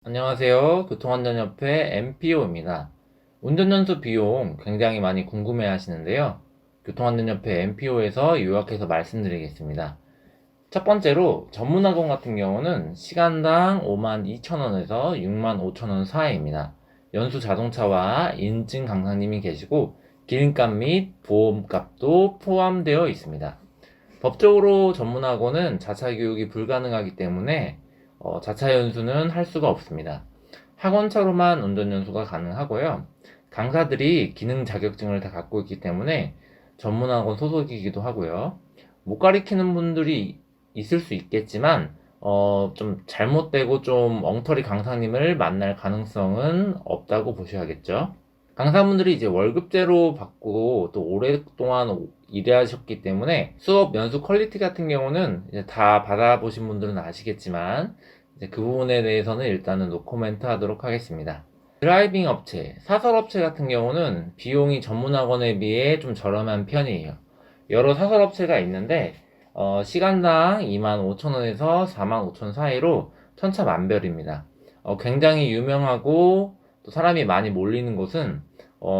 안녕하세요. 교통안전협회 MPO입니다. 운전연수 비용 굉장히 많이 궁금해 하시는데요. 교통안전협회 MPO에서 요약해서 말씀드리겠습니다. 첫 번째로 전문학원 같은 경우는 시간당 52,000원에서 65,000원 사이입니다. 연수 자동차와 인증 강사님이 계시고 기름값 및 보험값도 포함되어 있습니다. 법적으로 전문학원은 자차 교육이 불가능하기 때문에 자차 연수는 할 수가 없습니다. 학원차로만 운전 연수가 가능하고요. 강사들이 기능 자격증을 다 갖고 있기 때문에 전문학원 소속이기도 하고요. 못 가리키는 분들이 있을 수 있겠지만 좀 잘못되고 좀 엉터리 강사님을 만날 가능성은 없다고 보셔야겠죠. 강사분들이 이제 월급제로 받고 또 오랫동안 일하셨기 때문에 수업 연수 퀄리티 같은 경우는 이제 다 받아보신 분들은 아시겠지만 이제 그 부분에 대해서는 일단은 노코멘트 하도록 하겠습니다. 드라이빙 업체, 사설 업체 같은 경우는 비용이 전문 학원에 비해 좀 저렴한 편이에요. 여러 사설 업체가 있는데 시간당 25,000원에서 45,000원 사이로 천차만별입니다. 굉장히 유명하고 또 사람이 많이 몰리는 곳은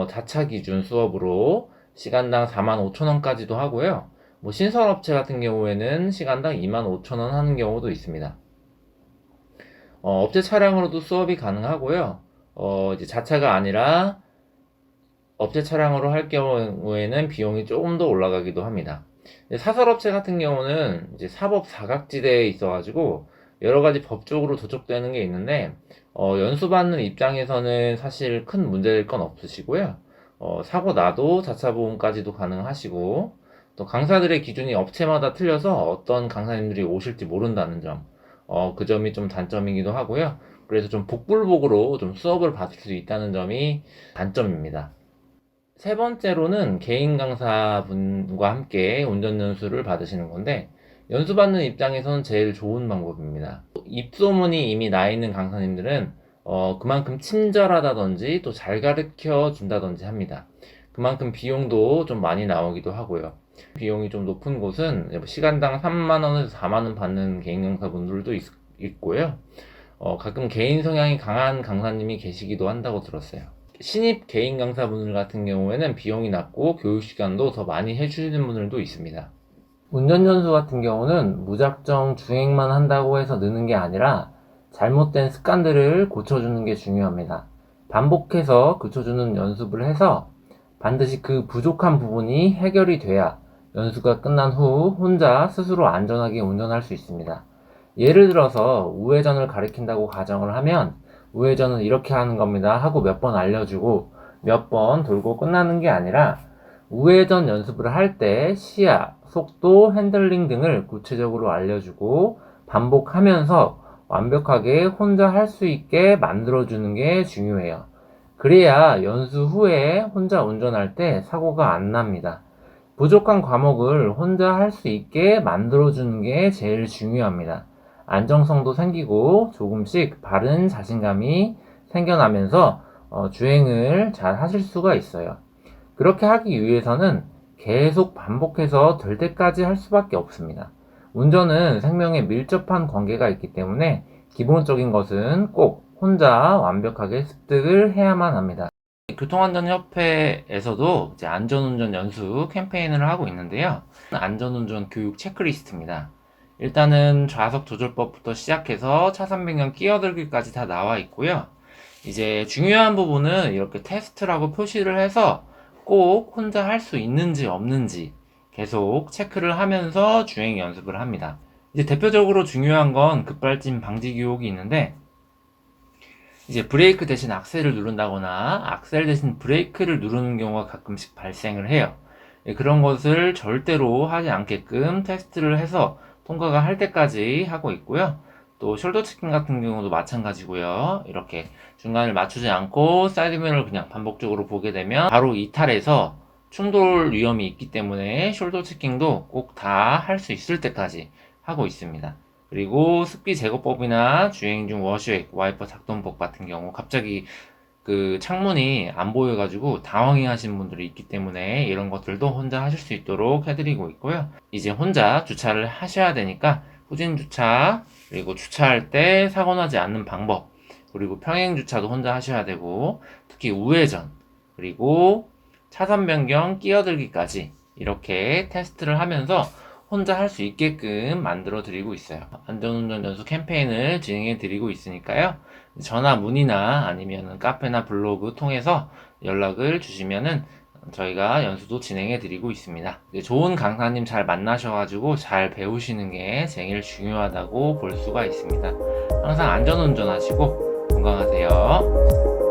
자차 기준 수업으로 시간당 45,000원까지도 하고요. 뭐 신설업체 같은 경우에는 시간당 25,000원 하는 경우도 있습니다. 업체 차량으로도 수업이 가능하고요. 이제 자차가 아니라 업체 차량으로 할 경우에는 비용이 조금 더 올라가기도 합니다. 사설업체 같은 경우는 이제 사법 사각지대에 있어가지고 여러 가지 법적으로 도촉되는 게 있는데 연수받는 입장에서는 사실 큰 문제될 건 없으시고요. 사고 나도 자차 보험까지도 가능하시고 또 강사들의 기준이 업체마다 틀려서 어떤 강사님들이 오실지 모른다는 점, 그 점이 좀 단점이기도 하고요. 그래서 좀 복불복으로 좀 수업을 받을 수 있다는 점이 단점입니다. 세 번째로는 개인 강사분과 함께 운전 연수를 받으시는 건데, 연수받는 입장에서는 제일 좋은 방법입니다. 입소문이 이미 나 있는 강사님들은 그만큼 친절하다든지 또 잘 가르쳐 준다든지 합니다. 그만큼 비용도 좀 많이 나오기도 하고요. 비용이 좀 높은 곳은 시간당 3만원에서 4만원 받는 개인 강사분들도 있고요. 가끔 개인 성향이 강한 강사님이 계시기도 한다고 들었어요. 신입 개인 강사분들 같은 경우에는 비용이 낮고 교육 시간도 더 많이 해주시는 분들도 있습니다. 운전연수 같은 경우는 무작정 주행만 한다고 해서 느는 게 아니라 잘못된 습관들을 고쳐주는 게 중요합니다. 반복해서 고쳐주는 연습을 해서 반드시 그 부족한 부분이 해결이 돼야 연수가 끝난 후 혼자 스스로 안전하게 운전할 수 있습니다. 예를 들어서 우회전을 가리킨다고 가정을 하면 우회전은 이렇게 하는 겁니다 하고 몇 번 알려주고 몇 번 돌고 끝나는 게 아니라 우회전 연습을 할 때 시야, 속도, 핸들링 등을 구체적으로 알려주고 반복하면서 완벽하게 혼자 할 수 있게 만들어주는 게 중요해요. 그래야 연수 후에 혼자 운전할 때 사고가 안 납니다. 부족한 과목을 혼자 할 수 있게 만들어주는 게 제일 중요합니다. 안정성도 생기고 조금씩 바른 자신감이 생겨나면서 주행을 잘 하실 수가 있어요. 그렇게 하기 위해서는 계속 반복해서 될 때까지 할 수밖에 없습니다. 운전은 생명에 밀접한 관계가 있기 때문에 기본적인 것은 꼭 혼자 완벽하게 습득을 해야만 합니다. 교통안전협회에서도 이제 안전운전 연수 캠페인을 하고 있는데요. 안전운전 교육 체크리스트입니다. 일단은 좌석 조절법부터 시작해서 차선 변경 끼어들기까지 다 나와 있고요. 이제 중요한 부분은 이렇게 테스트라고 표시를 해서 꼭 혼자 할 수 있는지 없는지 계속 체크를 하면서 주행 연습을 합니다. 이제 대표적으로 중요한 건 급발진 방지 교육이 있는데 이제 브레이크 대신 악셀을 누른다거나 악셀 대신 브레이크를 누르는 경우가 가끔씩 발생을 해요. 그런 것을 절대로 하지 않게끔 테스트를 해서 통과가 할 때까지 하고 있고요. 또 숄더 체킹 같은 경우도 마찬가지고요. 이렇게 중간을 맞추지 않고 사이드미러를 그냥 반복적으로 보게 되면 바로 이탈해서 충돌 위험이 있기 때문에 숄더 체킹도 꼭 다 할 수 있을 때까지 하고 있습니다. 그리고 습기 제거법이나 주행 중 워시액, 와이퍼 작동법 같은 경우 갑자기 그 창문이 안 보여가지고 당황해 하시는 분들이 있기 때문에 이런 것들도 혼자 하실 수 있도록 해드리고 있고요. 이제 혼자 주차를 하셔야 되니까 후진 주차, 그리고 주차할 때 사고 나지 않는 방법, 그리고 평행 주차도 혼자 하셔야 되고, 특히 우회전, 그리고 차선 변경, 끼어들기까지 이렇게 테스트를 하면서 혼자 할 수 있게끔 만들어 드리고 있어요. 안전운전 연수 캠페인을 진행해 드리고 있으니까요. 전화 문의나 아니면 카페나 블로그 통해서 연락을 주시면은 저희가 연수도 진행해 드리고 있습니다. 좋은 강사님 잘 만나셔가지고 잘 배우시는 게 제일 중요하다고 볼 수가 있습니다. 항상 안전운전 하시고 건강하세요.